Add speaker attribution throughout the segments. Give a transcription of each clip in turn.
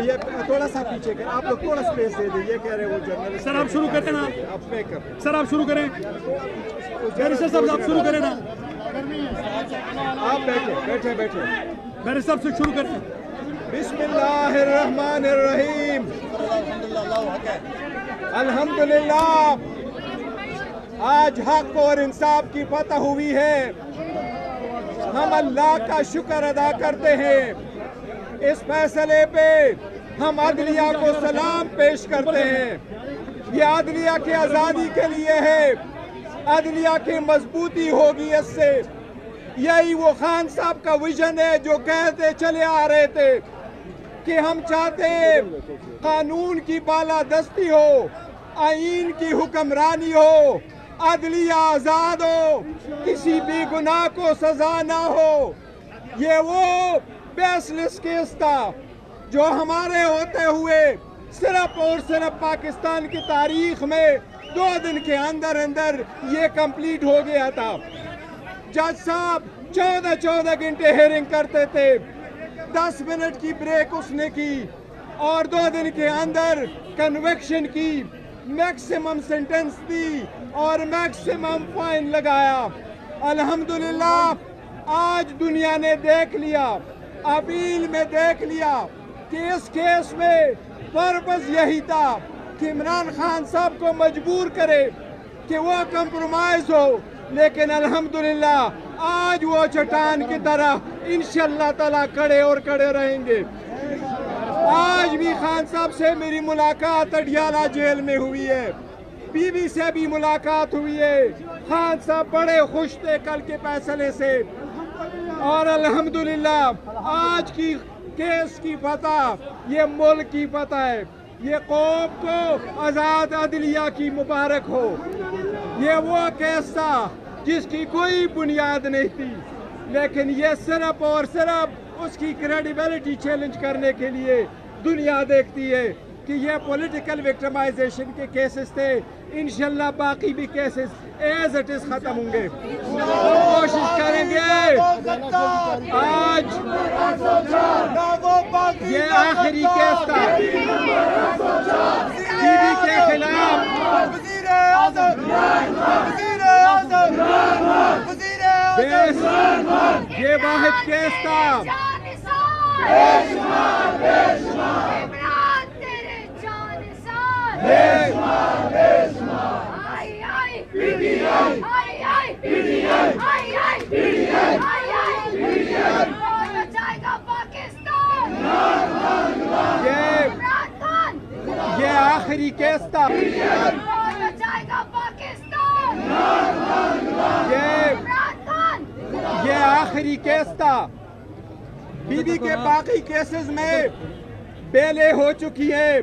Speaker 1: یہ تھوڑا سا پیچھے کریں آپ لوگ، تھوڑا اسپیس دے دیں. یہ کہہ رہے ہیں وہ جنرل.
Speaker 2: سر آپ شروع کریں نا.
Speaker 1: آپ پے کر.
Speaker 2: سر آپ شروع کریں. بیرسٹر صاحب آپ شروع کریں نا.
Speaker 1: آپ بیٹھے.
Speaker 2: بیرسٹر صاحب سے شروع کریں.
Speaker 1: بسم اللہ الرحمن الرحیم. الحمدللہ آج حق اور انصاف کی فتح ہوئی ہے. ہم اللہ کا شکر ادا کرتے ہیں. اس فیصلے پہ ہم عدلیہ کو سلام پیش کرتے ہیں. یہ عدلیہ کی آزادی کے لیے ہے. عدلیہ کی مضبوطی ہوگی اس سے. یہی وہ خان صاحب کا ویژن ہے جو کہتے چلے آ رہے تھے کہ ہم چاہتے ہیں قانون کی بالادستی ہو، آئین کی حکمرانی ہو، عدلیہ آزاد ہو، کسی بھی گناہ کو سزا نہ ہو. یہ وہ بیس لیس کیس تھا جو ہمارے ہوتے ہوئے صرف اور صرف پاکستان کی تاریخ میں 2 دن کے اندر یہ کمپلیٹ ہو گیا تھا. جج صاحب 14 گھنٹے ہیئرنگ کرتے تھے. 10 منٹ کی بریک اس نے کی اور 2 دن کے اندر کنوکشن کی، میکسیمم سینٹنس دی اور میکسیمم فائن لگایا. الحمدللہ آج دنیا نے دیکھ لیا، اپیل میں دیکھ لیا کہ اس کیس میں پرپس یہی تھا کہ عمران خان صاحب کو مجبور کرے کہ وہ کمپرومائز ہو. لیکن الحمدللہ آج وہ چٹان کی طرح انشاءاللہ تعالیٰ کھڑے رہیں گے. آج بھی خان صاحب سے میری ملاقات اڈیالہ جیل میں ہوئی ہے. بی بی سے بھی ملاقات ہوئی ہے. خان صاحب بڑے خوش تھے کل کے فیصلے سے. اور الحمدللہ آج کی کیس کی فتح یہ ملک کی فتح ہے. یہ قوم کو آزاد عدلیہ کی مبارک ہو. یہ وہ کیس تھا جس کی کوئی بنیاد نہیں تھی، لیکن یہ صرف اور صرف اس کی کریڈیبلٹی چیلنج کرنے کے لیے دنیا دیکھتی ہے کہ یہ پولیٹیکل وکٹمائزیشن کے کیسز تھے. انشاءاللہ باقی بھی کیسز ایز اٹ از ختم ہوں گے. کوشش کریں گے. آج یہ آخری کیس تھا بی بی کے خلاف. یہ واحد کیس تھا. یہ آخری کیس تھا. یہ آخری کیس تھا. بی بی کے باقی کیسز میں بیلیں ہو چکی ہیں.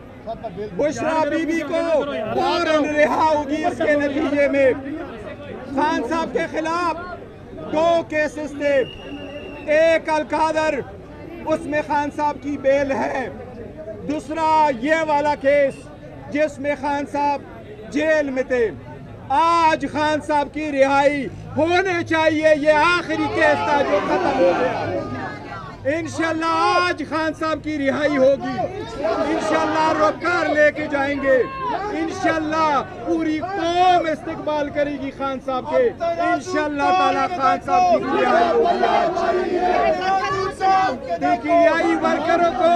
Speaker 1: بشرا بی بی کو فوراً رہا ہوگی. اس کے نتیجے میں خان صاحب کے خلاف 2 کیسز تھے. ایک القادر، اس میں خان صاحب کی بیل ہے. دوسرا یہ والا کیس جس میں خان صاحب جیل میں تھے. آج خان صاحب کی رہائی ہونے چاہیے. یہ آخری کیس تھا جو ختم ہو گیا. انشاءاللہ آج خان صاحب کی رہائی ہوگی. انشاءاللہ روکار لے کے جائیں گے. انشاءاللہ پوری قوم استقبال کرے گی خان صاحب کے. انشاءاللہ تعالیٰ خان صاحب کی رہائی ہوگی. دیکھیے ورکروں کو،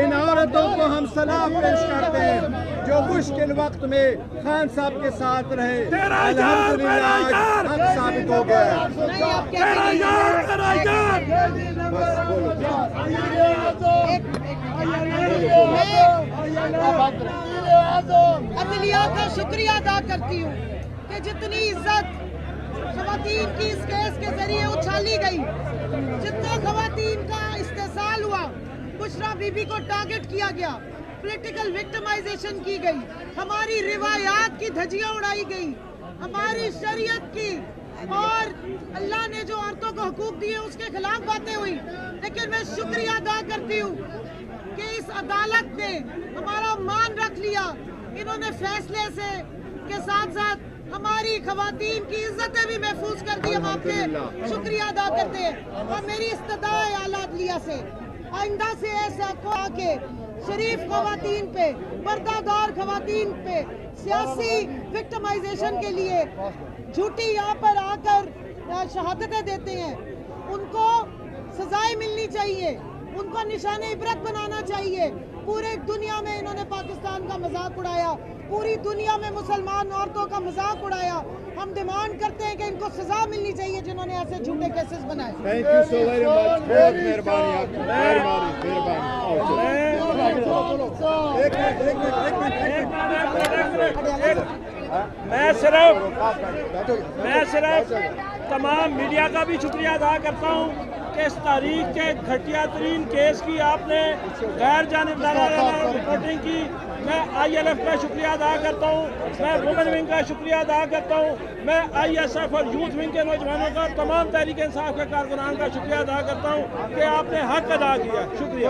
Speaker 1: ان عورتوں کو ہم سلام پیش کرتے ہیں جو مشکل وقت میں خان صاحب کے ساتھ رہے. الحمدللہ آج حق ثابت ہو گیا.
Speaker 3: عدلیہ کا شکریہ ادا کرتی ہوں کہ جتنی عزت خواتین کی اس کیس کے ذریعے اچھالی گئی، جتنا خواتین کا استحصال ہوا، بشرا بی بی کو ٹارگٹ کیا گیا، پولیٹیکل وکٹمائزیشن کی گئی، ہماری روایات کی دھجیاں اڑائی گئی، ہماری شریعت کی اور اللہ نے جو عورتوں کو حقوق دیے اس کے خلاف باتیں ہوئی. لیکن میں شکریہ ادا کرتی ہوں کہ اس عدالت نے ہمارا مان رکھ لیا. انہوں نے فیصلے سے کے ساتھ ساتھ ہماری خواتین کی عزتیں بھی محفوظ کر دی. ہم آپ سے شکریہ ادا کرتے ہیں. اور میری استدعا ہے اعلیٰ عدلیہ سے آئندہ سے ایسا کو آکے شریف خواتین پہ، پردہ خواتین پہ سیاسی وکٹمائزیشن کے لیے جھوٹی یہاں پر آ کر شہادتیں دیتے ہیں، ان کو سزائیں ملنی چاہیے، ان کو نشان عبرت بنانا چاہیے۔ پورے دنیا میں انہوں نے پاکستان کا مذاق اڑایا، پوری دنیا میں مسلمان عورتوں کا مذاق اڑایا۔ ہم ڈیمانڈ کرتے ہیں کہ ان کو سزا ملنی چاہیے جنہوں نے ایسے جھوٹے کیسز بنائے۔
Speaker 1: Thank you so very much, بہت مہربانی آپ کی،
Speaker 2: میں صرف تمام میڈیا کا بھی شکریہ ادا کرتا ہوں کہ اس تاریخ کے گھٹیا ترین کیس کی آپ نے غیر جانبدارانہ رپورٹنگ کی۔ میں ILF کا شکریہ ادا کرتا ہوں، میں وومن ونگ کا شکریہ ادا کرتا ہوں، میں ISF اور یوتھ ونگ کے نوجوانوں کا، تمام تحریک انصاف کے کارکنان کا شکریہ ادا کرتا ہوں کہ آپ نے حق ادا کیا۔ شکریہ۔